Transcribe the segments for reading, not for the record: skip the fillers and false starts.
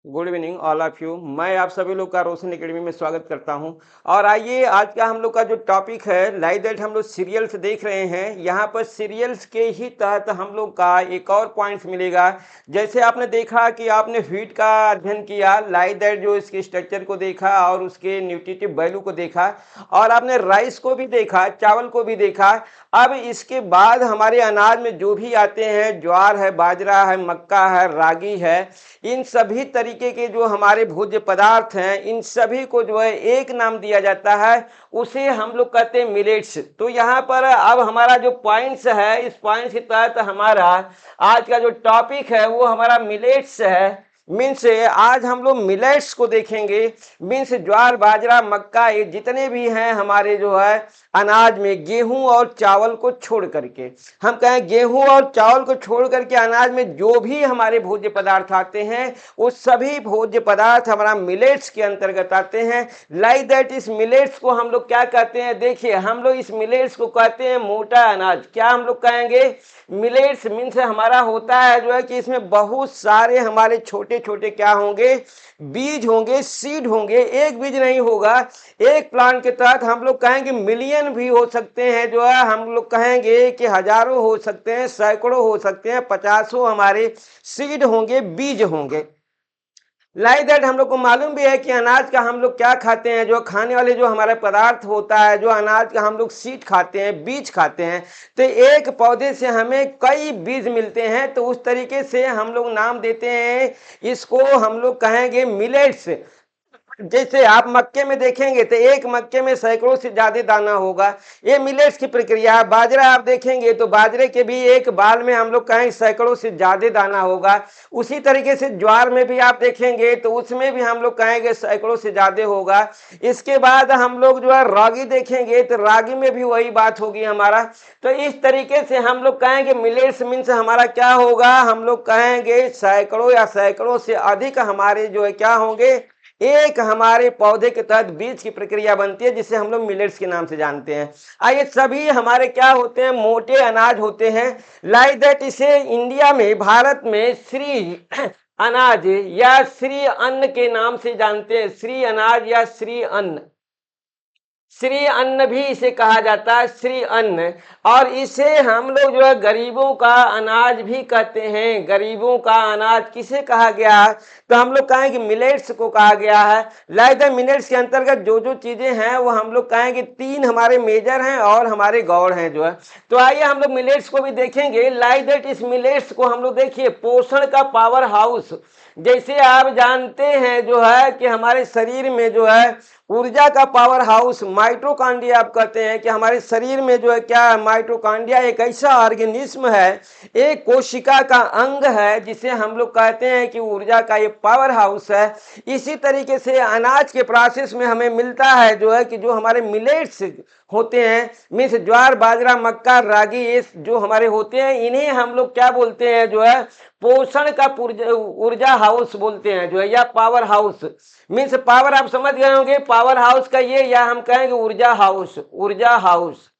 Good evening all of you. मैं आप सभी लोग का रोशन एकेडमी में स्वागत करता हूं। और आइए आज का हम लोग का जो टॉपिक है लाइक दैट हम लोग सीरियल्स देख रहे हैं। यहाँ पर सीरियल्स के ही तहत हम लोग का एक और पॉइंट्स मिलेगा। जैसे आपने देखा कि आपने व्हीट का अध्ययन किया, लाइक दैट जो इसके स्ट्रक्चर को देखा और उसके न्यूट्रिटिव वैल्यू को देखा, और आपने राइस को भी देखा, चावल को भी देखा। अब इसके बाद हमारे अनाज में जो भी आते हैं, ज्वार है, बाजरा है, मक्का है, रागी है, इन सभी तरीके के जो हमारे भोज्य पदार्थ हैं, इन सभी को जो है एक नाम दिया जाता है, उसे हम लोग कहते हैं मिलेट्स। तो यहाँ पर अब हमारा जो पॉइंट्स है, इस पॉइंट्स के तहत हमारा आज का जो टॉपिक है वो हमारा मिलेट्स है। मीन्स आज हम लोग मिलेट्स को देखेंगे। मीन्स ज्वार, बाजरा, मक्का, ये जितने भी हैं हमारे जो है अनाज में, गेहूं और चावल को छोड़ करके, हम कहें गेहूं और चावल को छोड़ करके अनाज में जो भी हमारे भोज्य पदार्थ आते हैं, वो सभी भोज्य पदार्थ हमारा मिलेट्स के अंतर्गत आते हैं। लाइक दैट इस मिलेट्स को हम लोग क्या कहते हैं? देखिए, हम लोग इस मिलेट्स को कहते हैं मोटा अनाज। क्या हम लोग कहेंगे? मिलेट्स मीन्स हमारा होता है जो है कि इसमें बहुत सारे हमारे छोटे छोटे क्या होंगे? बीज होंगे, सीड होंगे। एक बीज नहीं होगा, एक प्लांट के तहत हम लोग कहेंगे मिलियन भी हो सकते हैं, जो है हम लोग कहेंगे कि हजारों हो सकते हैं, सैकड़ों हो सकते हैं, पचासों हमारे सीड होंगे, बीज होंगे। लाइक दैट हम लोग को मालूम भी है कि अनाज का हम लोग क्या खाते हैं, जो खाने वाले जो हमारा पदार्थ होता है, जो अनाज का हम लोग सीड खाते हैं, बीज खाते हैं। तो एक पौधे से हमें कई बीज मिलते हैं, तो उस तरीके से हम लोग नाम देते हैं इसको, हम लोग कहेंगे मिलेट्स। जैसे आप मक्के में देखेंगे तो एक मक्के में सैकड़ों से ज्यादा दाना होगा, ये मिलेट्स की प्रक्रिया। बाजरा आप देखेंगे तो बाजरे के भी एक बाल में हम लोग कहें सैकड़ों से ज्यादा दाना होगा। उसी तरीके से ज्वार में भी आप देखेंगे तो उसमें भी हम लोग कहेंगे सैकड़ों से ज्यादा होगा। इसके बाद हम लोग जो है रागी देखेंगे तो रागी में भी वही बात होगी हमारा। तो इस तरीके से हम लोग कहेंगे मिलेट्स मीन्स हमारा क्या होगा? हम लोग कहेंगे सैकड़ों या सैकड़ों से अधिक हमारे जो है क्या होंगे, एक हमारे पौधे के तहत बीज की प्रक्रिया बनती है, जिसे हम लोग मिलेट्स के नाम से जानते हैं। आइए, सभी हमारे क्या होते हैं? मोटे अनाज होते हैं। लाइक दैट इसे इंडिया में, भारत में श्री अनाज या श्री अन्न के नाम से जानते हैं। श्री अनाज या श्री अन्न, श्री अन्न भी इसे कहा जाता है, श्री अन्न। और इसे हम लोग जो है गरीबों का अनाज भी कहते हैं। गरीबों का अनाज किसे कहा गया है? तो हम लोग कहेंगे मिलेट्स को कहा गया है। लाइक द मिलेट्स के अंतर्गत जो जो चीजें हैं वो हम लोग कहेंगे तीन हमारे मेजर हैं और हमारे गौड़ हैं जो है। तो आइए हम लोग मिलेट्स को भी देखेंगे। लाइक दैट इस मिलेट्स को हम लोग देखिए पोषण का पावर हाउस। जैसे आप जानते हैं जो है कि हमारे शरीर में जो है ऊर्जा का पावर हाउस माइटोकॉन्ड्रिया आप कहते हैं, कि हमारे शरीर में जो है क्या है, माइटोकॉन्ड्रिया एक ऐसा ऑर्गेनिज्म है, एक कोशिका का अंग है, जिसे हम लोग कहते हैं कि ऊर्जा का ये पावर हाउस है। इसी तरीके से अनाज के प्रोसेस में हमें मिलता है जो है कि जो हमारे मिलेट्स होते हैं, मीन्स ज्वार, बाजरा, मक्का, रागी, ये जो हमारे होते हैं, इन्हें हम लोग क्या बोलते हैं जो है पोषण का ऊर्जा हाउस बोलते हैं जो है, या पावर हाउस। मीन्स पावर आप समझ गए होंगे, पावर हाउस का ये, या हम कहेंगे ऊर्जा हाउस। ऊर्जा हाउस,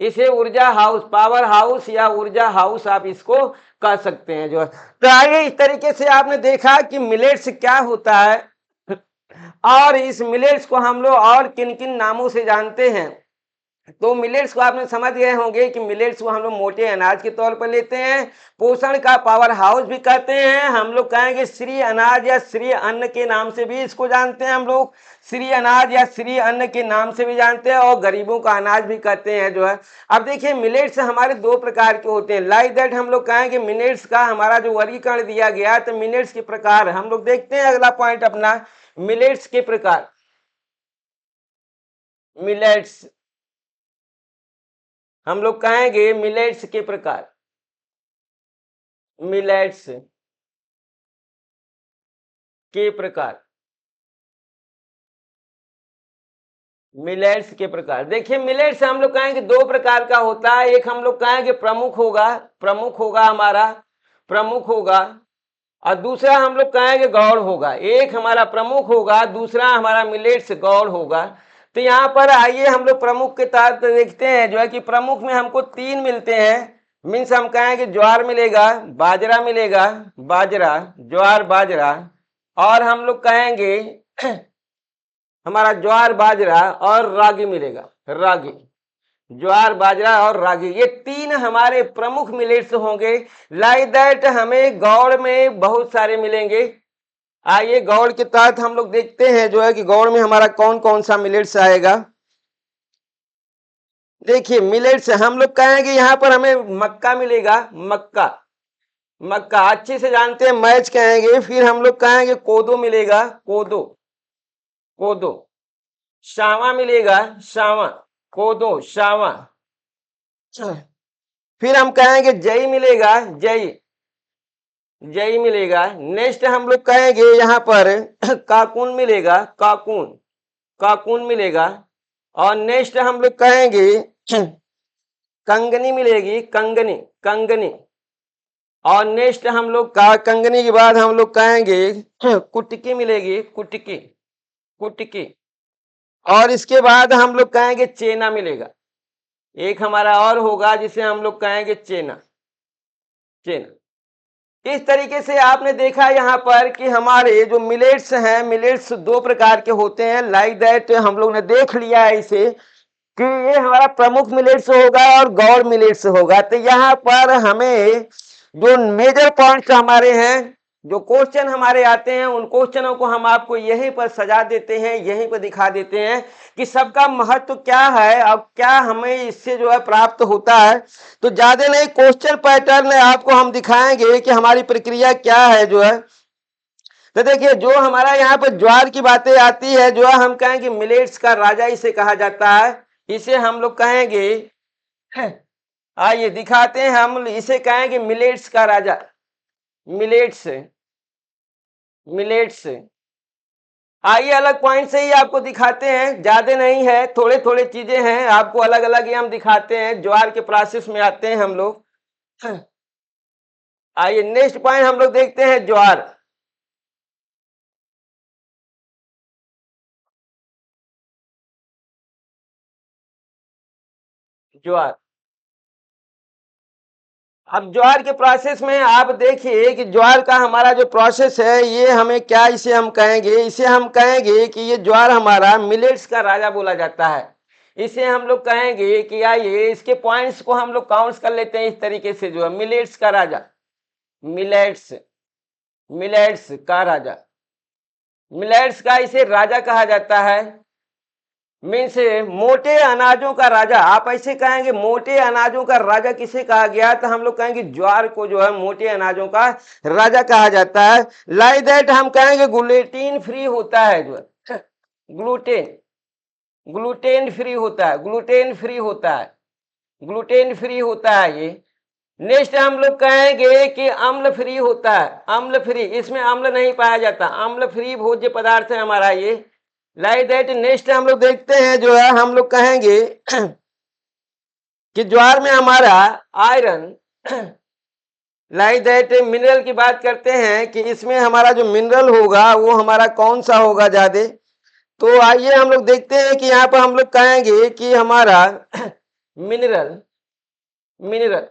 इसे ऊर्जा हाउस, पावर हाउस या ऊर्जा हाउस आप इसको कह सकते हैं जो है। तो आगे इस तरीके से आपने देखा कि मिलेट्स क्या होता है, और इस मिलेट्स को हम लोग और किन किन नामों से जानते हैं। तो मिलेट्स को आपने समझ गए होंगे कि मिलेट्स को हम लोग मोटे अनाज के तौर पर लेते हैं, पोषण का पावर हाउस भी कहते हैं। हम लोग कहेंगे श्री अनाज या श्री अन्न के नाम से भी इसको जानते हैं हम लोग। श्री अनाज या श्री अन्न के नाम से भी जानते हैं, और गरीबों का अनाज भी कहते हैं जो है। अब देखिए, मिलेट्स हमारे दो प्रकार के होते हैं। लाइक दैट हम लोग कहेंगे मिलेट्स का हमारा जो वर्गीकरण दिया गया, तो मिलेट्स के प्रकार हम लोग देखते हैं। अगला पॉइंट अपना, मिलेट्स के प्रकार। मिलेट्स, हम लोग कहेंगे मिलेट्स के प्रकार। मिलेट्स के प्रकार, मिलेट्स के प्रकार। देखिए, मिलेट्स हम लोग कहेंगे दो प्रकार का होता है। एक हम लोग कहेंगे प्रमुख होगा, प्रमुख होगा हमारा, प्रमुख होगा। और दूसरा हम लोग कहेंगे गौड़ होगा। एक हमारा प्रमुख होगा, दूसरा हमारा मिलेट्स गौड़ होगा। तो यहाँ पर आइए हम लोग प्रमुख के तहत देखते हैं जो है कि प्रमुख में हमको तीन मिलते हैं। मीन्स हम कहेंगे ज्वार मिलेगा, बाजरा मिलेगा, बाजरा, ज्वार, बाजरा, और हम लोग कहेंगे हमारा ज्वार बाजरा और रागी मिलेगा। रागी, ज्वार बाजरा और रागी, ये तीन हमारे प्रमुख मिलेट्स होंगे। लाइक दैट हमें गौड़ में बहुत सारे मिलेंगे। आइए गौड़ के तहत हम लोग देखते हैं जो है कि गौड़ में हमारा कौन कौन सा मिलेट्स आएगा। देखिए मिलेट्स हम लोग कहेंगे यहाँ पर हमें मक्का मिलेगा। मक्का, मक्का अच्छे से जानते हैं, मैच कहेंगे। फिर हम लोग कहेंगे कोदो मिलेगा। कोदो, कोदो। शावा मिलेगा। शावा, कोदो शावा। फिर हम कहेंगे जई मिलेगा। जई, जई मिलेगा। नेक्स्ट हम लोग कहेंगे यहाँ पर काकून मिलेगा। काकून, काकून मिलेगा। और नेक्स्ट हम लोग कहेंगे कंगनी मिलेगी। कंगनी, कंगनी। और नेक्स्ट हम लोग का कंगनी के बाद हम लोग कहेंगे कुटकी मिलेगी। कुटकी, कुटकी। और इसके बाद हम लोग कहेंगे चेना मिलेगा। एक हमारा और होगा जिसे हम लोग कहेंगे चेना, चेना। इस तरीके से आपने देखा यहाँ पर कि हमारे जो मिलेट्स हैं, मिलेट्स दो प्रकार के होते हैं। लाइक दैट हम लोग ने देख लिया है इसे कि ये हमारा प्रमुख मिलेट्स होगा और गौड़ मिलेट्स होगा। तो यहाँ पर हमें जो मेजर पॉइंट्स हमारे हैं, जो क्वेश्चन हमारे आते हैं, उन क्वेश्चनों को हम आपको यहीं पर सजा देते हैं, यहीं पर दिखा देते हैं कि सबका महत्व क्या है और क्या हमें इससे जो है प्राप्त होता है। तो ज्यादा नहीं, क्वेश्चन पैटर्न आपको हम दिखाएंगे कि हमारी प्रक्रिया क्या है जो है। तो देखिए जो हमारा यहाँ पर ज्वार की बातें आती है, जो हम कहेंगे मिलेट्स का राजा इसे कहा जाता है। इसे हम लोग कहेंगे, आइए दिखाते हैं, हम इसे कहेंगे मिलेट्स का राजा। Millets, millets. आइए अलग पॉइंट से ही आपको दिखाते हैं, ज्यादा नहीं है, थोड़े थोड़े चीजें हैं, आपको अलग अलग ही हम दिखाते हैं। ज्वार के प्रोसेस में आते हैं हम लोग। आइए नेक्स्ट पॉइंट हम लोग देखते हैं ज्वार। ज्वार, अब ज्वार के प्रोसेस में आप देखिए कि ज्वार का हमारा जो प्रोसेस है, ये हमें क्या इसे हम कहेंगे, इसे हम कहेंगे कि ये ज्वार हमारा मिलेट्स का राजा बोला जाता है। इसे हम लोग कहेंगे कि आइए इसके पॉइंट्स को हम लोग काउंट्स कर लेते हैं इस तरीके से, जो है मिलेट्स का राजा, मिलेट्स, मिलेट्स का राजा, मिलेट्स का इसे राजा कहा जाता है। मीन्स मोटे अनाजों का राजा, आप ऐसे कहेंगे मोटे अनाजों का राजा किसे कहा गया, तो हम लोग कहेंगे ज्वार को जो है मोटे अनाजों का राजा कहा जाता है। लाइक दैट हम कहेंगे ग्लूटेन फ्री होता है, जो है ग्लूटेन, ग्लूटेन फ्री होता है, ग्लूटेन फ्री होता है, ग्लूटेन फ्री होता है ये। नेक्स्ट हम लोग कहेंगे कि अम्ल फ्री होता है। अम्ल फ्री, इसमें अम्ल नहीं पाया जाता, अम्ल फ्री भोज्य पदार्थ है हमारा ये। लाइक दैट नेक्स्ट हम लोग देखते हैं, जो है हम लोग कहेंगे कि ज्वार में हमारा आयरन, लाइक दैट मिनरल की बात करते हैं कि इसमें हमारा जो मिनरल होगा वो हमारा कौन सा होगा ज्यादा। तो आइए हम लोग देखते हैं कि यहाँ पर हम लोग कहेंगे कि हमारा मिनरल, मिनरल,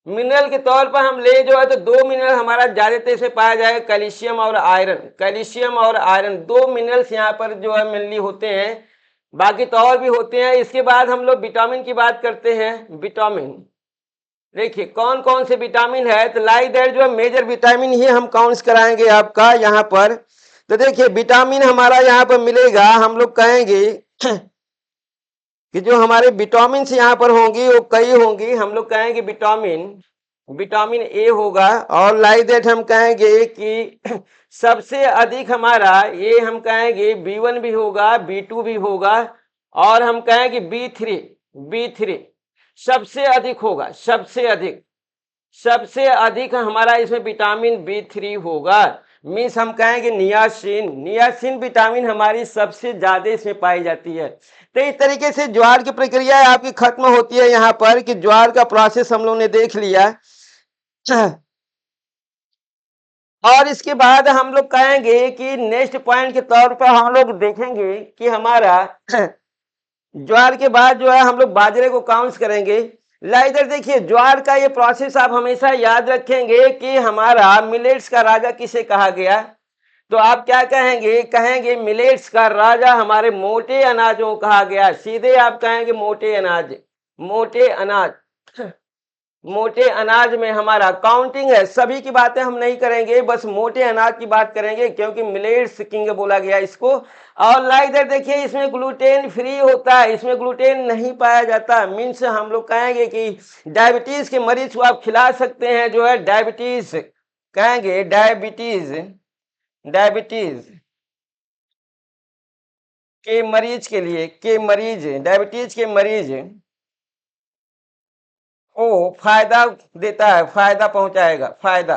मिनरल के तौर पर हम ले जो है तो दो मिनरल हमारा ज्यादातर से पाया जाएगा, कैल्शियम और आयरन। कैल्शियम और आयरन दो मिनरल्स यहाँ पर जो है मेनली होते हैं, बाकी तो और भी होते हैं। इसके बाद हम लोग विटामिन की बात करते हैं। विटामिन, देखिए कौन कौन से विटामिन है, तो लाइक दैट जो है मेजर विटामिन ही हम काउंट्स कराएंगे आपका यहाँ पर। तो देखिए विटामिन हमारा यहाँ पर मिलेगा, हम लोग कहेंगे कि जो हमारे विटामिन यहाँ पर होंगी वो कई होंगी। हम लोग कहेंगे विटामिन, विटामिन ए होगा। और लाइक दैट हम कहेंगे कि सबसे अधिक हमारा ये हम कहेंगे B1 भी होगा, B2 भी होगा, और हम कहेंगे B3, B3 सबसे अधिक होगा, सबसे अधिक, सबसे अधिक हमारा इसमें विटामिन B3 होगा। मीन्स हम कहेंगे नियासिन, नियासिन विटामिन हमारी सबसे ज्यादा इसमें पाई जाती है। तो इस तरीके से ज्वार की प्रक्रिया आपकी खत्म होती है यहाँ पर कि ज्वार का प्रोसेस हम लोग ने देख लिया। और इसके बाद हम लोग कहेंगे कि नेक्स्ट पॉइंट के तौर पर हम लोग देखेंगे कि हमारा ज्वार के बाद जो है हम लोग बाजरे को काउंट करेंगे। इधर देखिए ज्वार का ये प्रोसेस आप हमेशा याद रखेंगे कि हमारा मिलेट्स का राजा किसे कहा गया। तो आप क्या कहेंगे, कहेंगे मिलेट्स का राजा हमारे मोटे अनाजों कहा गया। सीधे आप कहेंगे मोटे अनाज, मोटे अनाज। मोटे अनाज में हमारा काउंटिंग है, सभी की बातें हम नहीं करेंगे, बस मोटे अनाज की बात करेंगे क्योंकि मिलेट्स किंग बोला गया इसको। और लाइक दैट देखिए इसमें ग्लूटेन फ्री होता है, इसमें ग्लूटेन नहीं पाया जाता। मीन्स हम लोग कहेंगे कि डायबिटीज के मरीज को आप खिला सकते हैं, जो है डायबिटीज, कहेंगे डायबिटीज, डायबिटीज के मरीज के लिए, के मरीज, डायबिटीज के मरीज को फायदा देता है, फायदा पहुंचाएगा, फायदा,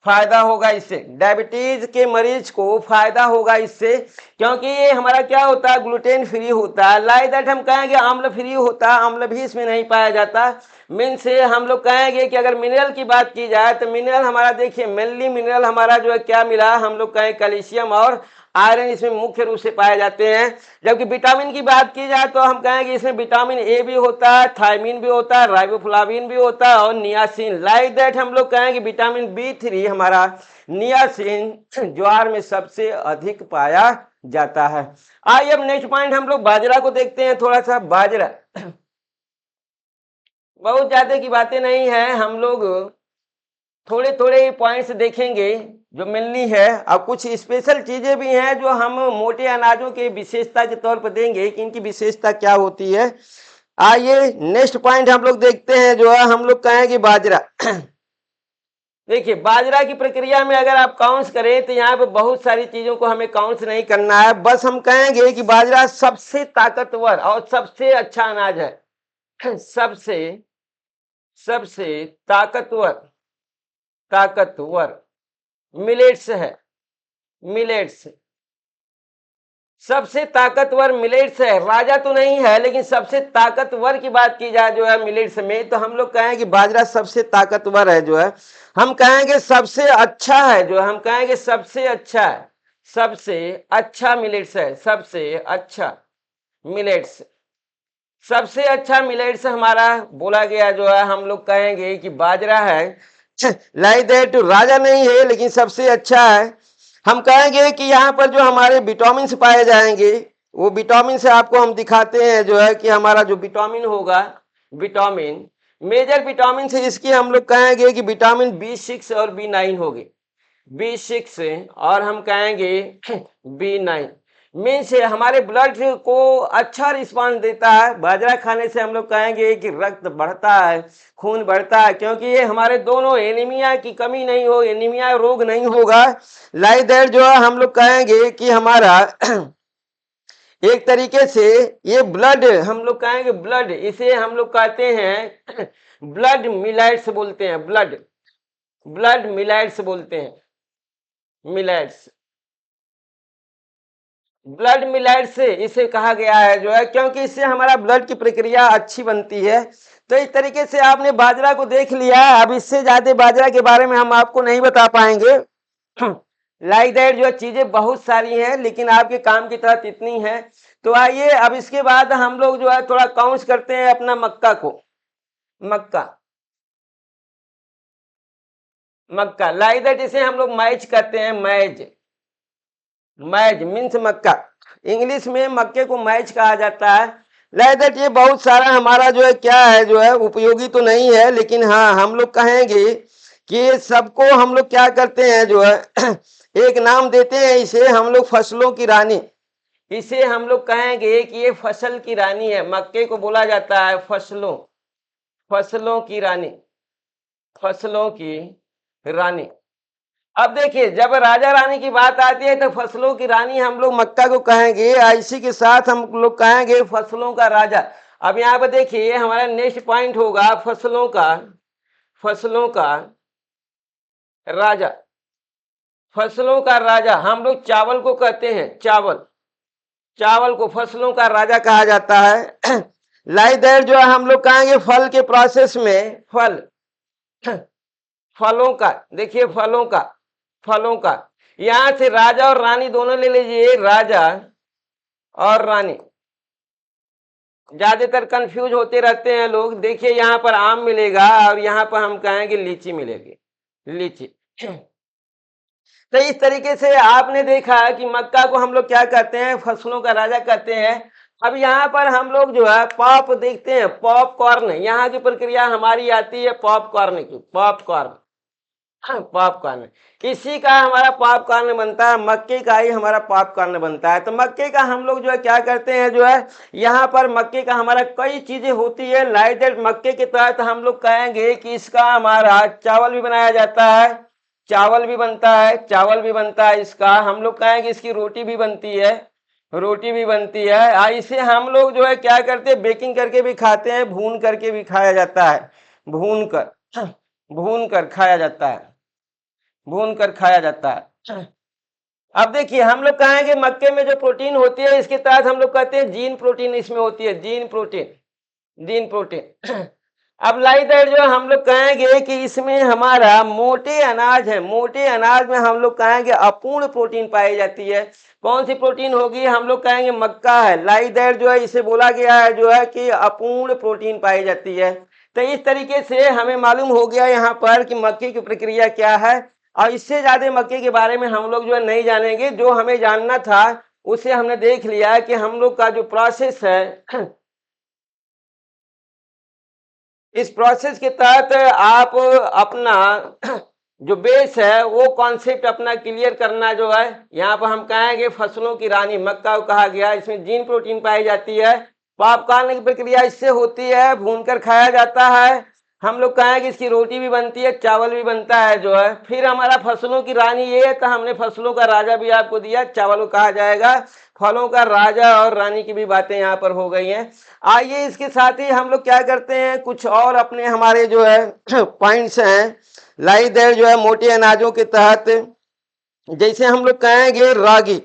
फायदा होगा इससे, डायबिटीज के मरीज को फायदा होगा इससे, क्योंकि ये हमारा क्या होता है, ग्लूटेन फ्री होता है। लाइक दैट हम कहेंगे अम्ल फ्री होता है, अम्ल भी इसमें नहीं पाया जाता। मीन से हम लोग कहेंगे कि अगर मिनरल की बात की जाए तो मिनरल हमारा देखिए मेनली मिनरल हमारा जो है क्या मिला, हम लोग कहें कैल्शियम और आयरन इसमें मुख्य रूप से पाए जाते हैं। जबकि विटामिन की बात की जाए तो हम कहेंगे इसमें विटामिन ए भी होता है, थायमिन भी होता है, राइबोफ्लाविन भी होता है और नियासिन। लाइक दैट हम लोग कहेंगे विटामिन बी3 हमारा नियासिन ज्वार में सबसे अधिक पाया जाता है। आइए अब नेक्स्ट पॉइंट हम लोग बाजरा को देखते हैं थोड़ा सा। बाजरा बहुत ज्यादा की बातें नहीं है, हम लोग थोड़े थोड़े पॉइंट्स देखेंगे जो मिलनी है। अब कुछ स्पेशल चीजें भी हैं जो हम मोटे अनाजों के विशेषता के तौर पर देंगे कि इनकी विशेषता क्या होती है। आइए नेक्स्ट पॉइंट हम लोग देखते हैं, जो है हम लोग कहेंगे बाजरा। देखिए बाजरा की प्रक्रिया में अगर आप काउंट्स करें तो यहाँ पे बहुत सारी चीजों को हमें काउंट्स नहीं करना है, बस हम कहेंगे कि बाजरा सबसे ताकतवर और सबसे अच्छा अनाज है। सबसे सबसे ताकतवर, ताकतवर मिलेट्स है, मिलेट्स सबसे ताकतवर मिलेट्स है। राजा तो नहीं है लेकिन सबसे ताकतवर की बात की जाए जो है मिलेट्स में, तो हम लोग कहें कि बाजरा सबसे ताकतवर है, जो है हम कहेंगे सबसे अच्छा है, जो हम कहेंगे सबसे अच्छा है, सबसे अच्छा मिलेट्स है, सबसे अच्छा मिलेट्स, सबसे अच्छा मिलेट्स हमारा बोला गया जो है हम लोग कहेंगे कि बाजरा है। लाइक दैट राजा नहीं है लेकिन सबसे अच्छा है। हम कहेंगे कि यहाँ पर जो हमारे विटामिन पाए जाएंगे वो विटामिन से आपको हम दिखाते हैं, जो है कि हमारा जो विटामिन होगा, विटामिन मेजर विटामिन से इसकी हम लोग कहेंगे कि विटामिन बी6 और बी9 होगी, बी6 और हम कहेंगे बी9। मीन्स हमारे ब्लड को अच्छा रिस्पांस देता है। बाजरा खाने से हम लोग कहेंगे कि रक्त बढ़ता है, खून बढ़ता है, क्योंकि ये हमारे दोनों एनीमिया की कमी नहीं हो, एनीमिया रोग नहीं होगा। लाइक दैट जो है हम लोग कहेंगे कि हमारा एक तरीके से ये ब्लड, हम लोग कहेंगे ब्लड, इसे हम लोग कहते हैं ब्लड मिलाइट्स बोलते हैं, ब्लड, ब्लड मिलाइट्स बोलते हैं, मिलाइट्स, ब्लड मिलाइट से इसे कहा गया है, जो है क्योंकि इससे हमारा ब्लड की प्रक्रिया अच्छी बनती है। तो इस तरीके से आपने बाजरा को देख लिया। अब इससे ज्यादा बाजरा के बारे में हम आपको नहीं बता पाएंगे। लाइक दैट जो चीजें बहुत सारी हैं लेकिन आपके काम की तरह इतनी है। तो आइए अब इसके बाद हम लोग जो है थोड़ा काउंट करते हैं अपना मक्का को। मक्का, मक्का लाइक दैट इसे हम लोग मैच करते हैं, मैज, मैज मीन्स मक्का। इंग्लिश में मक्के को मैच कहा जाता है। लाइक दैट ये बहुत सारा हमारा जो है क्या है, जो है उपयोगी तो नहीं है, लेकिन हाँ हम लोग कहेंगे कि सबको हम लोग क्या करते हैं, जो है एक नाम देते हैं इसे हम लोग फसलों की रानी। इसे हम लोग कहेंगे कि ये फसल की रानी है, मक्के को बोला जाता है फसलों, फसलों की रानी, फसलों की रानी। अब देखिए जब राजा रानी की बात आती है तो फसलों की रानी हम लोग मक्का को कहेंगे, इसी के साथ हम लोग कहेंगे फसलों का राजा। अब यहाँ पर देखिए हमारा नेक्स्ट पॉइंट होगा फसलों का, फसलों का राजा, फसलों का राजा हम लोग चावल को कहते हैं, चावल, चावल को फसलों का राजा कहा जाता है। लाइक दैट जो है हम लोग कहेंगे फल के प्रोसेस में, फल, फलों का, देखिए फलों का, फलों का, यहां से राजा और रानी दोनों ले लीजिए, राजा और रानी। ज्यादातर कंफ्यूज होते रहते हैं लोग। देखिए यहाँ पर आम मिलेगा और यहाँ पर हम कहेंगे लीची मिलेगी, लीची। तो इस तरीके से आपने देखा कि मक्का को हम लोग क्या कहते हैं, फसलों का राजा कहते हैं। अब यहाँ पर हम लोग जो है पॉप देखते हैं, पॉपकॉर्न, यहाँ की प्रक्रिया हमारी आती है पॉपकॉर्न की, पॉपकॉर्न, पॉपकॉर्न, इसी का हमारा पॉपकॉर्न बनता है, मक्के का ही हमारा पॉपकॉर्न बनता है। तो मक्के का हम लोग जो है क्या करते हैं, जो है यहाँ पर मक्के का हमारा कई चीजें होती है। लाइक दैट मक्के के तहत हम लोग कहेंगे कि इसका हमारा चावल भी बनाया जाता है, चावल भी बनता है, चावल भी बनता है, इसका हम लोग कहेंगे इसकी रोटी भी बनती है, रोटी भी बनती है। इसे हम लोग जो है क्या करते हैं, बेकिंग करके भी खाते हैं, भून करके भी खाया जाता है, भून कर, भून कर खाया जाता है, भून कर खाया जाता है। अब देखिए हम लोग कहेंगे मक्के में जो प्रोटीन होती है इसके तहत हम लोग कहते हैं जीन प्रोटीन इसमें होती है, जीन प्रोटीन, जीन प्रोटीन। अब लाइक दैट जो हम लोग कहेंगे कि इसमें हमारा मोटे अनाज है, मोटे अनाज में हम लोग कहेंगे अपूर्ण प्रोटीन पाई जाती है। कौन सी प्रोटीन होगी, हम लोग कहेंगे मक्का है। लाइक दैट जो है इसे बोला गया है जो है कि अपूर्ण प्रोटीन पाई जाती है। तो इस तरीके से हमें मालूम हो गया यहाँ पर कि मक्के की प्रक्रिया क्या है। और इससे ज्यादा मक्के के बारे में हम लोग जो है नहीं जानेंगे, जो हमें जानना था उसे हमने देख लिया कि हम लोग का जो प्रोसेस है, इस प्रोसेस के तहत आप अपना जो बेस है वो कॉन्सेप्ट अपना क्लियर करना जो है। यहाँ पर हम कहेंगे फसलों की रानी मक्का को कहा गया, इसमें जीन प्रोटीन पाई जाती है। पॉपकॉर्न की प्रक्रिया इससे होती है, भूनकर खाया जाता है। हम लोग कहेंगे इसकी रोटी भी बनती है, चावल भी बनता है जो है। फिर हमारा फसलों की रानी ये है, तो हमने फसलों का राजा भी आपको दिया, चावल को कहा जाएगा। फलों का राजा और रानी की भी बातें यहाँ पर हो गई हैं। आइए इसके साथ ही हम लोग क्या करते हैं, कुछ और अपने हमारे जो है पॉइंट्स हैं लाइक दैट जो है मोटे अनाजों के तहत। जैसे हम लोग कहेंगे रागी,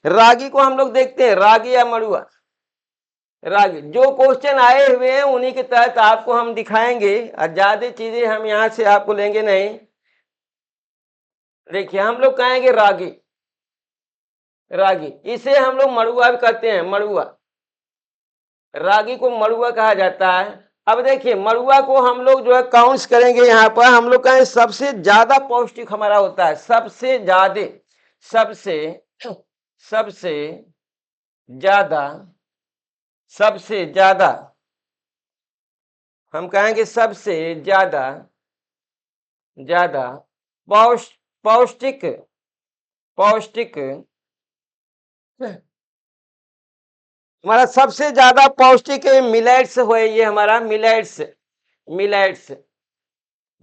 रागी को हम लोग देखते हैं, रागी या मड़ुआ, रागी जो क्वेश्चन आए हुए हैं उन्हीं के तहत आपको हम दिखाएंगे, और ज्यादा चीजें हम यहाँ से आपको लेंगे नहीं। देखिए हम लोग कहेंगे रागी, रागी इसे हम लोग मड़ुआ भी कहते हैं, मड़ुआ, रागी को मड़ुआ कहा जाता है। अब देखिए मड़ुआ को हम लोग जो है काउंट्स करेंगे, यहाँ पर हम लोग कहें सबसे ज्यादा पौष्टिक हमारा होता है, सबसे ज्यादा, सबसे सबसे ज्यादा, सबसे ज्यादा, हम कहेंगे सबसे ज्यादा, ज्यादा पौष्टिक, पौष्टिक, हमारा सबसे ज्यादा पौष्टिक मिलेट्स हो, ये हमारा मिलेट्स, मिलेट्स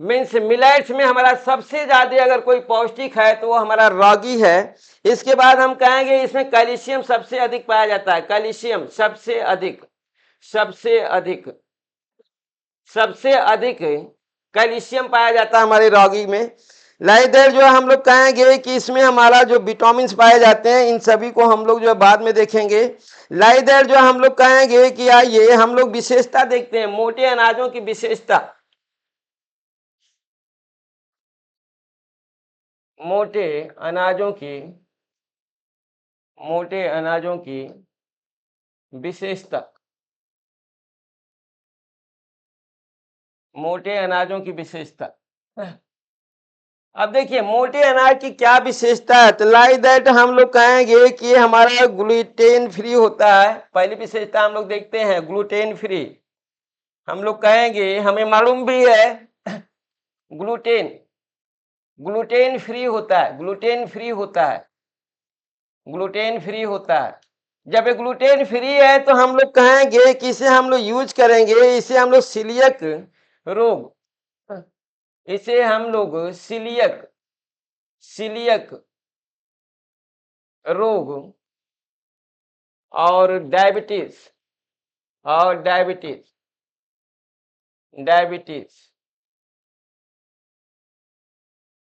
मीन्स मिलेट्स में हमारा सबसे ज्यादा अगर कोई पौष्टिक है तो वो हमारा रागी है। इसके बाद हम कहेंगे इसमें कैल्शियम सबसे अधिक पाया जाता है, कैल्शियम सबसे अधिक, सबसे अधिक, सबसे अधिक कैल्शियम पाया जाता है हमारे रागी में। लाइक दैट जो हम लोग कहेंगे कि इसमें हमारा जो विटामिन पाए जाते हैं, इन सभी को हम लोग जो है बाद में देखेंगे। लाइक दैट जो हम लोग कहेंगे कि आइए हम लोग विशेषता देखते हैं, मोटे अनाजों की विशेषता, मोटे अनाजों की, मोटे अनाजों की विशेषता, मोटे अनाजों की विशेषता। अब देखिए मोटे अनाज की क्या विशेषता है, तो लाइक दैट हम लोग कहेंगे कि हमारा ग्लूटेन फ्री होता है। पहली विशेषता हम लोग देखते हैं ग्लूटेन फ्री, हम लोग कहेंगे हमें मालूम भी है ग्लूटेन, ग्लूटेन फ्री होता है, ग्लूटेन फ्री होता है, ग्लूटेन फ्री होता है। जब ये ग्लूटेन फ्री है तो हम लोग कहेंगे कि इसे हम लोग यूज करेंगे, इसे हम लोग सीलियक रोग, इसे हम लोग सीलियक, सीलियक रोग और डायबिटीज, और डायबिटीज, डायबिटीज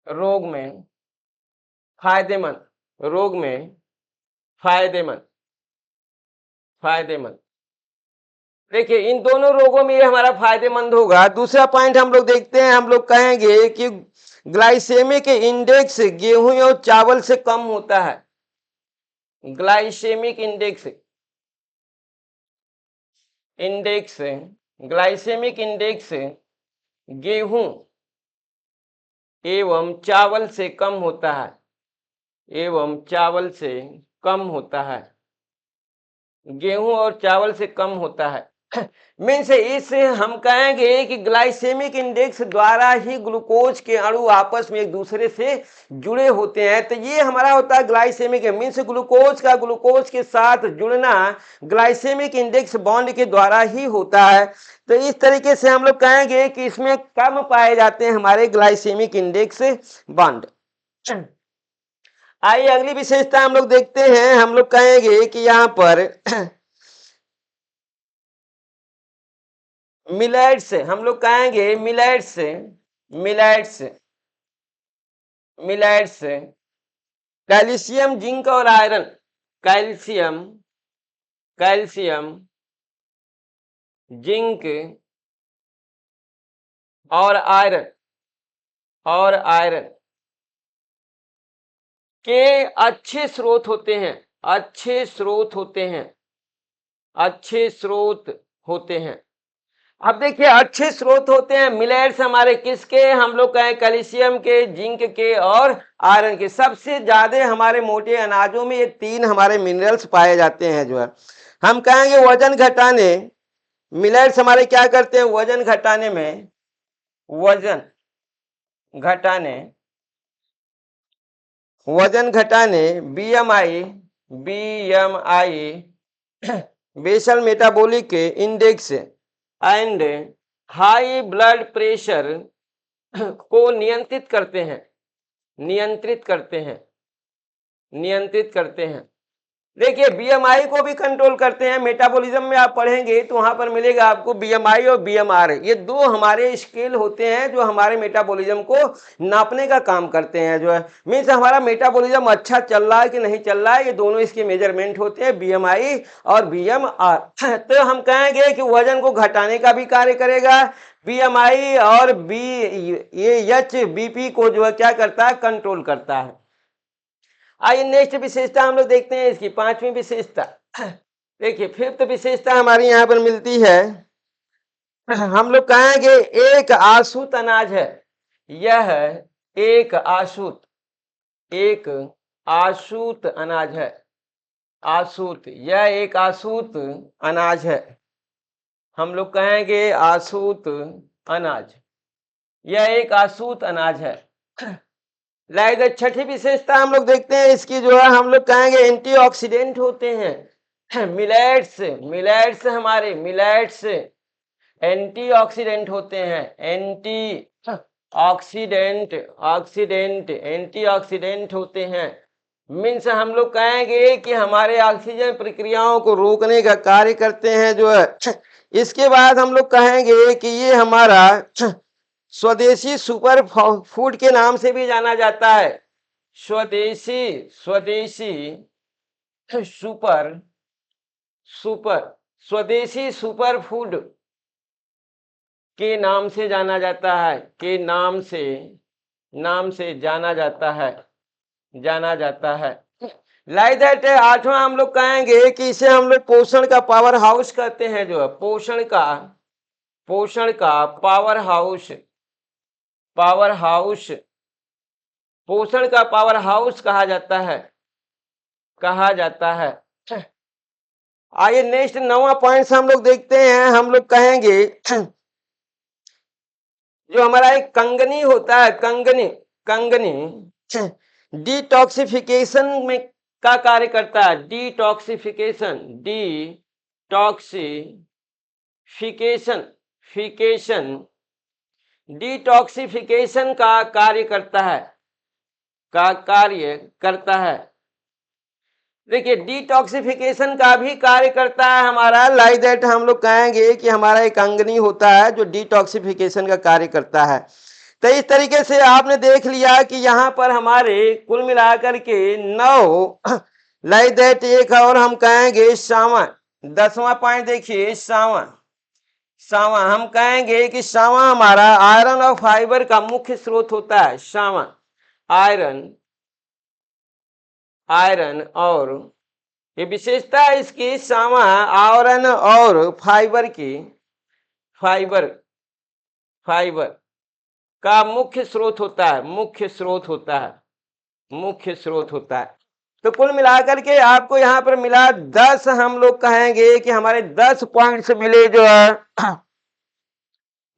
रोग में फायदेमंद, रोग में फायदेमंद, फायदेमंद। देखिए इन दोनों रोगों में ये हमारा फायदेमंद होगा। दूसरा पॉइंट हम लोग देखते हैं, हम लोग कहेंगे कि ग्लाइसेमिक इंडेक्स गेहूं और चावल से कम होता है, glycemic index, index, glycemic index गेहूं एवं चावल से कम होता है, एवं चावल से कम होता है, गेहूं और चावल से कम होता है। मीन्स इससे हम कहेंगे कि ग्लाइसेमिक इंडेक्स द्वारा ही ग्लूकोज के अणु आपस में एक दूसरे से जुड़े होते हैं। तो ये हमारा होता है ग्लाइसेमिक, मीन्स ग्लूकोज का ग्लूकोज के साथ जुड़ना ग्लाइसेमिक इंडेक्स बॉन्ड के द्वारा ही होता है। तो इस तरीके से हम लोग कहेंगे कि इसमें कम पाए जाते हैं हमारे ग्लाइसेमिक इंडेक्स बॉन्ड। आइए अगली विशेषता हम लोग देखते हैं। हम लोग कहेंगे कि यहाँ पर मिलेट्स, हम लोग कहेंगे millets, millets, millets calcium, zinc और आयरन, कैल्शियम, कैल्शियम, जिंक और आयरन, और आयरन के अच्छे स्रोत होते हैं, अच्छे स्रोत होते हैं, अच्छे स्रोत होते हैं। अब देखिए अच्छे स्रोत होते हैं मिलेट्स हमारे किसके, हम लोग कहें कैल्शियम के, जिंक के और आयरन के। सबसे ज्यादा हमारे मोटे अनाजों में ये तीन हमारे मिनरल्स पाए जाते हैं। जो है हम कहेंगे वजन घटाने, मिलेट्स हमारे क्या करते हैं वजन घटाने में, वजन घटाने, वजन घटाने BMI, BMI basal metabolic index and high blood pressure को नियंत्रित करते हैं, नियंत्रित करते हैं, नियंत्रित करते हैं। देखिए बीएमआई को भी कंट्रोल करते हैं। मेटाबॉलिज्म में आप पढ़ेंगे तो वहां पर मिलेगा आपको बीएमआई और बीएमआर, ये दो हमारे स्केल होते हैं जो हमारे मेटाबॉलिज्म को नापने का काम करते हैं। जो है मीन्स हमारा मेटाबॉलिज्म अच्छा चल रहा है कि नहीं चल रहा है, ये दोनों इसके मेजरमेंट होते हैं, बीएमआई और बीएमआर। तो हम कहेंगे कि वजन को घटाने का भी कार्य करेगा बीएमआई, और ये एच बीपी को जो है क्या करता है कंट्रोल करता है। आइए नेक्स्ट विशेषता हम लोग देखते हैं, इसकी पांचवी विशेषता। देखिए फिफ्थ विशेषता हमारी यहाँ पर मिलती है। हम लोग कहेंगे एक आशुत अनाज है, यह एक आशुत, एक आशुत अनाज है, आशुत, यह एक आशुत अनाज है। हम लोग कहेंगे आशुत अनाज, यह एक आशुत अनाज है। लाइक छठी विशेषता हम लोग देखते हैं इसकी, जो है हम लोग कहेंगे एंटीऑक्सीडेंट होते हैं। मिलेट्स, मिलेट्स हमारे, मिलेट्स एंटीऑक्सीडेंट होते हैं, एंटी ऑक्सीडेंट, ऑक्सीडेंट, एंटीऑक्सीडेंट होते हैं। मीन्स हम लोग कहेंगे कि हमारे ऑक्सीजन प्रक्रियाओं को रोकने का कार्य करते हैं। जो है इसके बाद हम लोग कहेंगे कि ये हमारा स्वदेशी सुपर फूड के नाम से भी जाना जाता है, स्वदेशी, स्वदेशी सुपर, सुपर, स्वदेशी सुपर फूड के नाम से जाना जाता है, के नाम से जाना जाता है, जाना जाता है। लाइक दैट आठवां हम लोग कहेंगे कि इसे हम लोग पोषण का पावर हाउस कहते हैं। जो है पोषण का, पोषण का पावर हाउस, पावर हाउस, पोषण का पावर हाउस कहा जाता है, कहा जाता है। आइए नेक्स्ट नौवां पॉइंट हम लोग देखते हैं। हम लोग कहेंगे जो हमारा एक कंगनी होता है, कंगनी, कंगनी डिटॉक्सिफिकेशन में का कार्य करता है, डिटॉक्सिफिकेशन, डिटॉक्सिफिकेशन, फिकेशन, डिटॉक्सिफिकेशन का कार्य करता है, का कार्य करता है। देखिए डिटॉक्सिफिकेशन का भी कार्य करता है हमारा, लाइक दैट हम लोग कहेंगे कि हमारा एक अंगनी होता है जो डिटॉक्सिफिकेशन का कार्य करता है। तो इस तरीके से आपने देख लिया कि यहाँ पर हमारे कुल मिलाकर के 9, लाइक दैट एक और हम कहेंगे सावा, 10वां पॉइंट देखिए सावा, सावा हम कहेंगे कि सावा हमारा आयरन और फाइबर का मुख्य स्रोत होता है, सावा आयरन, आयरन और ये विशेषता है इसकी, सावा आयरन और फाइबर की, फाइबर, फाइबर का मुख्य स्रोत होता है, मुख्य स्रोत होता है, मुख्य स्रोत होता है। तो कुल मिलाकर के आपको यहाँ पर मिला 10, हम लोग कहेंगे कि हमारे 10 पॉइंट्स मिले जो है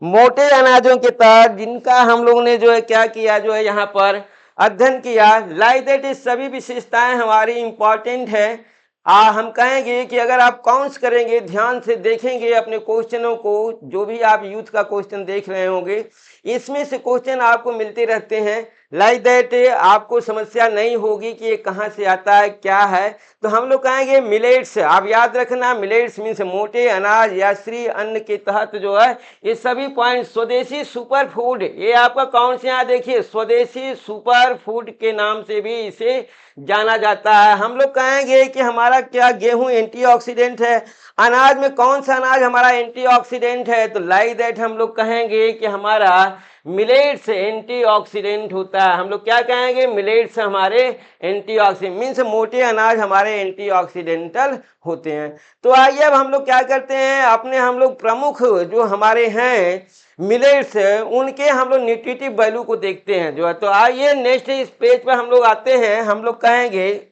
मोटे अनाजों के तहत, जिनका हम लोगों ने जो है क्या किया, जो है यहाँ पर अध्ययन किया। लाइक दैट इज सभी विशेषताएं हमारी इंपॉर्टेंट है। हम कहेंगे कि अगर आप काउंट्स करेंगे, ध्यान से देखेंगे अपने क्वेश्चनों को, जो भी आप यूथ का क्वेश्चन देख रहे होंगे, इसमें से क्वेश्चन आपको मिलते रहते हैं। लाइक दैट आपको समस्या नहीं होगी कि ये कहाँ से आता है, क्या है। तो हम लोग कहेंगे मिलेट्स, आप याद रखना, मिलेट्स मीन्स मोटे अनाज या श्री अन्न के तहत जो है ये सभी पॉइंट। स्वदेशी सुपर फूड, ये आपका कौन से, यहाँ देखिए, स्वदेशी सुपर फूड के नाम से भी इसे जाना जाता है। हम लोग कहेंगे कि हमारा क्या, गेहूं एंटीऑक्सीडेंट है। अनाज में कौन सा अनाज हमारा एंटीऑक्सीडेंट है, तो लाइक दैट हम लोग कहेंगे कि हमारा मिलेट्स एंटीऑक्सीडेंट होता है। हम लोग क्या कहेंगे, मिलेट्स हमारे एंटीऑक्सीडेंट मीन्स मोटे अनाज हमारे एंटीऑक्सीडेंटल होते हैं। तो आइए अब हम लोग क्या करते हैं, अपने हम लोग प्रमुख जो हमारे हैं मिलेट्स, उनके हम लोग न्यूट्रिटिव वैल्यू को देखते हैं जो है। तो आइए नेक्स्ट इस पेज पर हम लोग आते हैं। हम लोग कहेंगे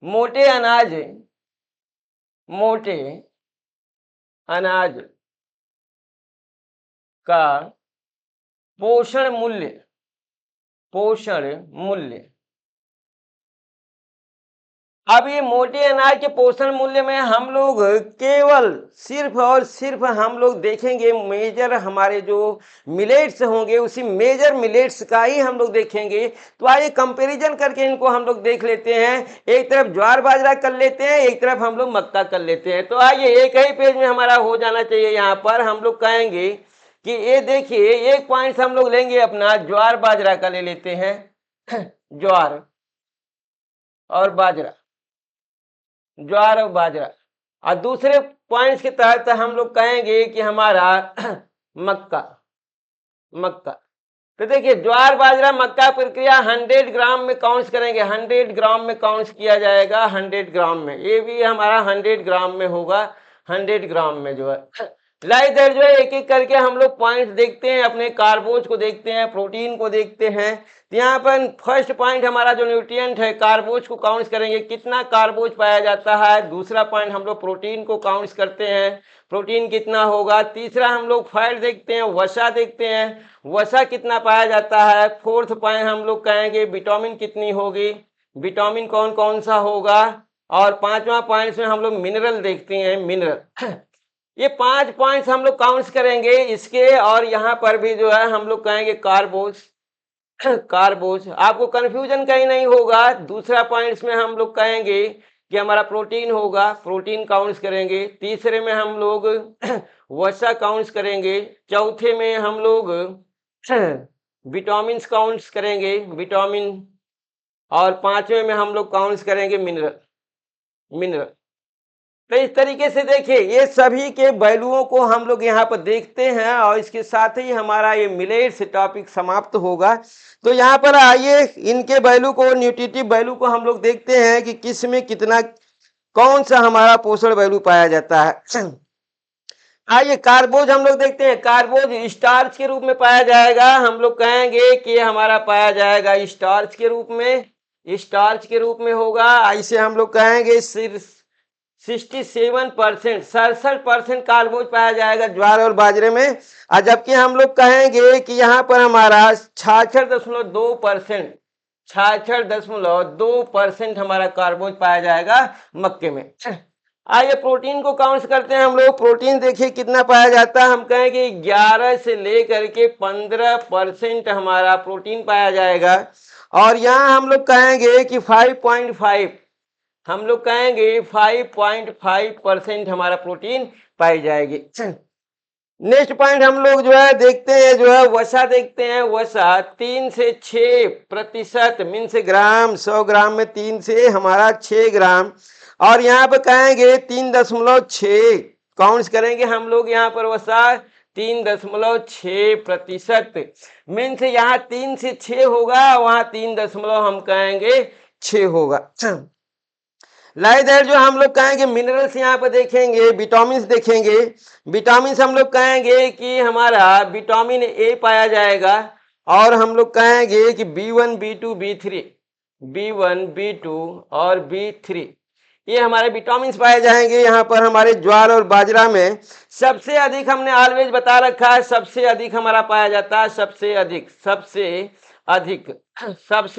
मोटे अनाज, मोटे अनाज का पोषण मूल्य, पोषण मूल्य। अब ये मोटे अनाज के पोषण मूल्य में हम लोग केवल सिर्फ और सिर्फ हम लोग देखेंगे मेजर, हमारे जो मिलेट्स होंगे उसी मेजर मिलेट्स का ही हम लोग देखेंगे। तो आइए कंपैरिजन करके इनको हम लोग देख लेते हैं। एक तरफ ज्वार बाजरा कर लेते हैं, एक तरफ हम लोग मक्का कर लेते हैं। तो आइए एक ही पेज में हमारा हो जाना चाहिए। यहाँ पर हम लोग कहेंगे कि ये देखिए, एक पॉइंट हम लोग लेंगे अपना ज्वार बाजरा का ले लेते हैं ज्वार और बाजरा, ज्वार और बाजरा। और दूसरे पॉइंट्स के तहत हम लोग कहेंगे कि हमारा मक्का, मक्का। तो देखिए ज्वार बाजरा मक्का प्रक्रिया 100 ग्राम में काउंट करेंगे, 100 ग्राम में काउंट किया जाएगा, 100 ग्राम में। ये भी हमारा 100 ग्राम में होगा, 100 ग्राम में जो है। लाइक दैट जो है एक एक करके हम लोग पॉइंट्स देखते हैं, अपने कार्बोज को देखते हैं, प्रोटीन को देखते हैं। तो यहाँ पर फर्स्ट पॉइंट हमारा जो न्यूट्रिएंट है, कार्बोज को काउंट करेंगे, कितना कार्बोज पाया जाता है। दूसरा पॉइंट हम लोग प्रोटीन को काउंट करते हैं, प्रोटीन कितना होगा। तीसरा हम लोग फैट देखते हैं, वसा देखते हैं, वसा कितना पाया जाता है। फोर्थ पॉइंट हम लोग कहेंगे विटामिन कितनी होगी, विटामिन कौन कौन सा होगा। और पांचवा पॉइंट में हम लोग मिनरल देखते हैं, मिनरल। ये 5 पॉइंट्स हम लोग काउंट करेंगे इसके। और यहाँ पर भी जो है हम लोग कहेंगे कार्बोज, कार्बोज। आपको कंफ्यूजन कहीं नहीं होगा। दूसरा पॉइंट्स में हम लोग कहेंगे कि हमारा प्रोटीन होगा, प्रोटीन काउंट करेंगे। तीसरे में हम लोग वसा काउंट करेंगे। चौथे में हम लोग विटामिन काउंट करेंगे, विटामिन। और पांचवें में हम लोग काउंट करेंगे मिनरल, मिनरल। तो इस तरीके से देखिए ये सभी के वैल्यूओं को हम लोग यहाँ पर देखते हैं। और इसके साथ ही हमारा ये मिलेट्स टॉपिक समाप्त होगा। तो यहाँ पर आइए इनके वैल्यू को, न्यूट्रिटिव वैल्यू को हम लोग देखते हैं कि किस में कितना, कौन सा हमारा पोषण वैल्यू पाया जाता है। आइए कार्बोज हम लोग देखते हैं। कार्बोज स्टार्च के रूप में पाया जाएगा। हम लोग कहेंगे कि हमारा पाया जाएगा स्टार्च के रूप में, स्टार्च के रूप में होगा। इसे हम लोग कहेंगे 67%, 67% कार्बोज पाया जाएगा ज्वार और बाजरे में। और जबकि हम लोग कहेंगे कि यहाँ पर हमारा 66.2%, 66.2% हमारा कार्बोज पाया जाएगा मक्के में। आइए प्रोटीन को काउंट करते हैं हम लोग। प्रोटीन देखिए कितना पाया जाता है। हम कहेंगे 11 से लेकर के 15% हमारा प्रोटीन पाया जाएगा। और यहाँ हम लोग कहेंगे कि 5.5, हम लोग कहेंगे 5.5% हमारा प्रोटीन पाई जाएगी। नेक्स्ट पॉइंट हम लोग जो है देखते हैं, जो है वसा देखते हैं। वसा 3 से 6% मीन्स ग्राम, 100 ग्राम में 3 से हमारा 6 ग्राम। और यहाँ पर कहेंगे 3.6 काउंट करेंगे हम लोग। यहाँ पर वसा 3.6% मीन्स यहाँ 3 से 6 होगा, वहां 3 हम कहेंगे 6 होगा। लाइक दैट जो हम लोग कहेंगे मिनरल्स यहाँ पर देखेंगे, विटामिन देखेंगे। विटामिन हम लोग कहेंगे कि हमारा विटामिन ए पाया जाएगा, और हम लोग कहेंगे कि B1 B2 B3, B1 B2 और B3 ये हमारे विटामिन पाए जाएंगे। यहाँ पर हमारे ज्वार और बाजरा में सबसे अधिक हमने ऑलवेज बता रखा है, सबसे अधिक हमारा पाया जाता है, सबसे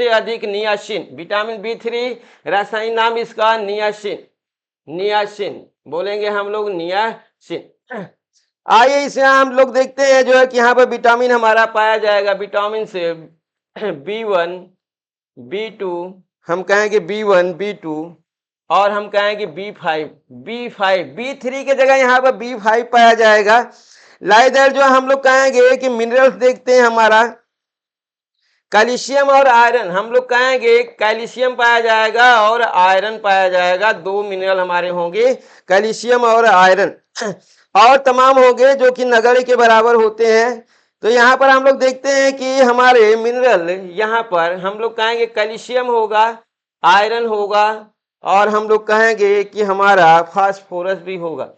अधिक नियासिन, विटामिन B3, रासायनिक नाम इसका नियासिन बोलेंगे हम लोग, नियासिन। आइए इसे हम लोग देखते हैं जो है कि यहाँ पर विटामिन हमारा पाया जाएगा, विटामिन से B1 B2, हम कहेंगे B1 B2, और हम कहेंगे B5 B3 के जगह यहाँ पर B5 पाया जाएगा। लाइक दैट जो हम लोग कहेंगे कि मिनरल्स देखते हैं हमारा कैल्शियम और आयरन, हम लोग कहेंगे कैल्शियम पाया जाएगा और आयरन पाया जाएगा, दो मिनरल हमारे होंगे कैल्शियम और आयरन, और तमाम होंगे जो कि नगण्य के बराबर होते हैं। तो यहाँ पर हम लोग देखते हैं कि हमारे मिनरल यहाँ पर हम लोग कहेंगे कैल्शियम होगा, आयरन होगा, और हम लोग कहेंगे कि हमारा फास्फोरस भी होगा।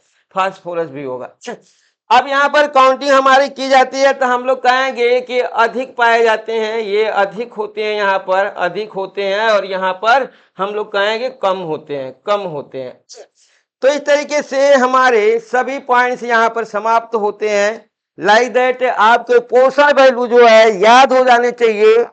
अब यहाँ पर काउंटिंग हमारी की जाती है तो हम लोग कहेंगे कि अधिक पाए जाते हैं, ये अधिक होते हैं, यहाँ पर अधिक होते हैं, और यहाँ पर हम लोग कहेंगे कम होते हैं। तो इस तरीके से हमारे सभी पॉइंट्स यहाँ पर समाप्त होते हैं। लाइक दैट आपके पोषण वैल्यू जो है याद हो जाने चाहिए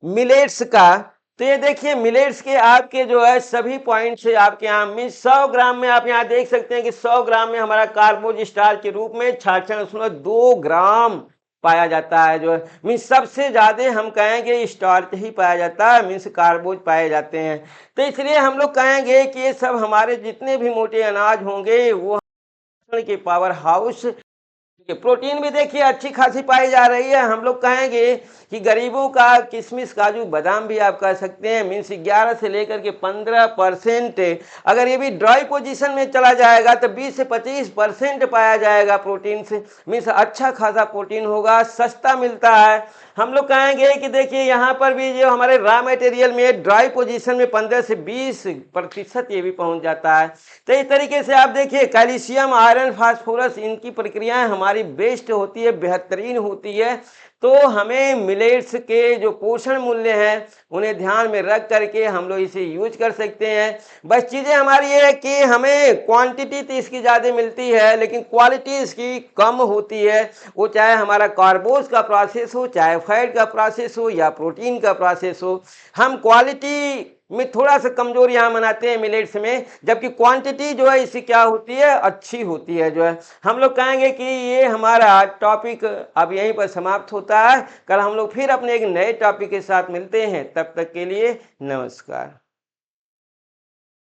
मिलेट्स का। तो ये देखिए मिलेट्स के आपके जो है सभी पॉइंट्स आपके यहाँ में 100 ग्राम में आप यहाँ देख सकते हैं कि 100 ग्राम में हमारा कार्बोज स्टार्च के रूप में 66.2 ग्राम पाया जाता है, जो है मीन्स सबसे ज्यादा हम कहेंगे स्टार्च ही पाया जाता है, मीन्स कार्बोज पाए जाते हैं। तो इसलिए हम लोग कहेंगे कि ये सब हमारे जितने भी मोटे अनाज होंगे वो के पावर हाउस। प्रोटीन भी देखिए अच्छी खासी पाई जा रही है। हम लोग कहेंगे कि गरीबों का किशमिश काजू बादाम भी आप कह सकते हैं, मीन्स 11 से लेकर के 15%, अगर ये भी ड्राई पोजीशन में चला जाएगा तो 20 से 25% पाया जाएगा प्रोटीन से, मीन्स अच्छा खासा प्रोटीन होगा, सस्ता मिलता है। हम लोग कहेंगे कि देखिए यहाँ पर भी जो हमारे रॉ मटेरियल में ड्राई पोजीशन में 15 से 20% ये भी पहुंच जाता है। तो इस तरीके से आप देखिए कैल्शियम, आयरन, फास्फोरस इनकी प्रक्रियाएं हमारी बेस्ट होती है, बेहतरीन होती है। तो हमें मिलेट्स के जो पोषण मूल्य हैं उन्हें ध्यान में रख करके हम लोग इसे यूज कर सकते हैं। बस चीज़ें हमारी ये है कि हमें क्वांटिटी तो इसकी ज़्यादा मिलती है लेकिन क्वालिटी इसकी कम होती है, वो चाहे हमारा कार्बोज का प्रोसेस हो, चाहे फैट का प्रोसेस हो, या प्रोटीन का प्रोसेस हो। हम क्वालिटी में थोड़ा सा कमजोर यहाँ मनाते हैं मिलेट्स में, जबकि क्वांटिटी जो है इसकी क्या होती है, अच्छी होती है। जो है हम लोग कहेंगे कि ये हमारा टॉपिक अब यहीं पर समाप्त होता है। कल हम लोग फिर अपने एक नए टॉपिक के साथ मिलते हैं, तब तक के लिए नमस्कार।